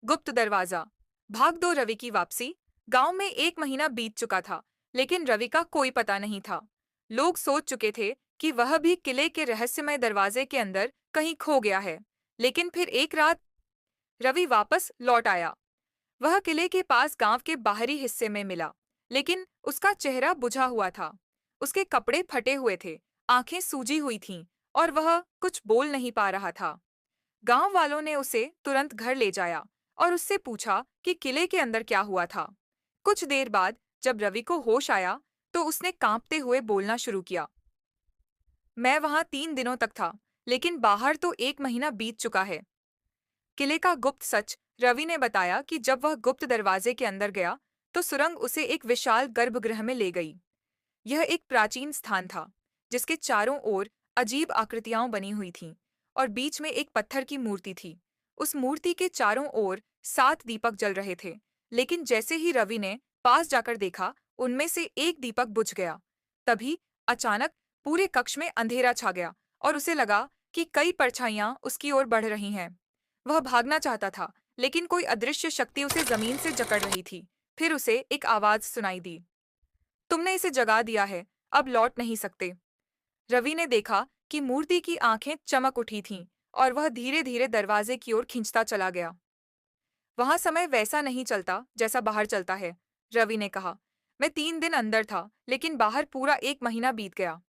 गुप्त दरवाजा। भाग दो रवि की वापसी। गांव में 1 महीना बीत चुका था, लेकिन रवि का कोई पता नहीं था। लोग सोच चुके थे कि वह भी किले के रहस्यमय दरवाजे के अंदर कहीं खो गया है। लेकिन फिर एक रात रवि वापस लौट आया। वह किले के पास गांव के बाहरी हिस्से में मिला, लेकिन उसका चेहरा बुझा हुआ था। उसके कपड़े फटे हुए थे, आंखें सूजी हुई थीं, और वह कुछ बोल नहीं पा रहा था। गांव वालों ने उसे तुरंत घर ले जाया और उससे पूछा कि किले के अंदर क्या हुआ था। कुछ देर बाद जब रवि को होश आया, तो उसने कांपते हुए बोलना शुरू किया। मैं वहां 3 दिनों तक था, लेकिन बाहर तो 1 महीना बीत चुका है। किले का गुप्त सच। रवि ने बताया कि जब वह गुप्त दरवाजे के अंदर गया, तो सुरंग उसे एक विशाल गर्भगृह में ले गई। यह एक प्राचीन स्थान था, जिसके चारों ओर अजीब आकृतियां बनी हुई थीं, और बीच में एक पत्थर की मूर्ति थी। उस मूर्ति के चारों ओर 7 दीपक जल रहे थे, लेकिन जैसे ही रवि ने पास जाकर देखा, उनमें से एक दीपक बुझ गया। तभी अचानक पूरे कक्ष में अंधेरा छा गया, और उसे लगा कि कई परछाइयां उसकी ओर बढ़ रही हैं। वह भागना चाहता था, लेकिन कोई अदृश्य शक्ति उसे जमीन से जकड़ रही थी। फिर उसे एक आवाज सुनाई दी। तुमने इसे जगा दिया है, अब लौट नहीं सकते। रवि ने देखा कि मूर्ति की आंखें चमक उठी थीं, और वह धीरे धीरे दरवाजे की ओर खिंचता चला गया। वहां समय वैसा नहीं चलता जैसा बाहर चलता है, रवि ने कहा। मैं 3 दिन अंदर था, लेकिन बाहर पूरा 1 महीना बीत गया।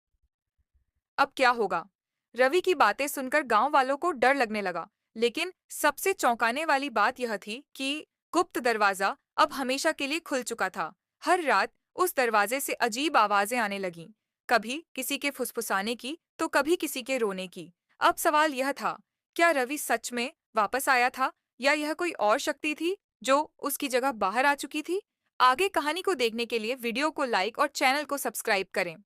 अब क्या होगा? रवि की बातें सुनकर गांव वालों को डर लगने लगा, लेकिन सबसे चौंकाने वाली बात यह थी कि गुप्त दरवाजा अब हमेशा के लिए खुल चुका था। हर रात उस दरवाजे से अजीब आवाजें आने लगीं, कभी किसी के फुसफुसाने की, तो कभी किसी के रोने की। अब सवाल यह था, क्या रवि सच में वापस आया था, या यह कोई और शक्ति थी जो उसकी जगह बाहर आ चुकी थी? आगे कहानी को देखने के लिए वीडियो को लाइक और चैनल को सब्सक्राइब करें।